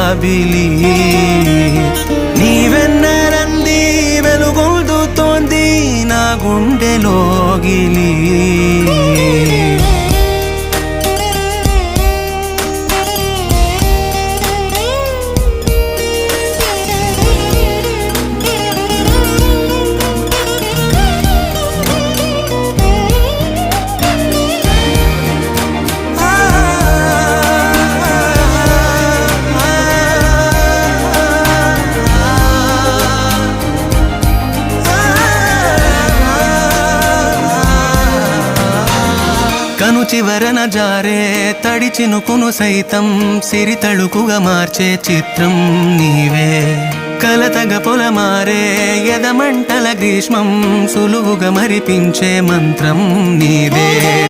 జాబిలి నీవెన్నరంది వెలుగొందుతోంది నా గుండెలోగిలి కను చివరన జారే తడి చినుకును సైతం సిరి తళుకుగా మార్చే చిత్రం నీవే కలతగ పొలమారే ఎదమంటల గ్రీష్మం సులువుగా మరిపించే మంత్రం నీవే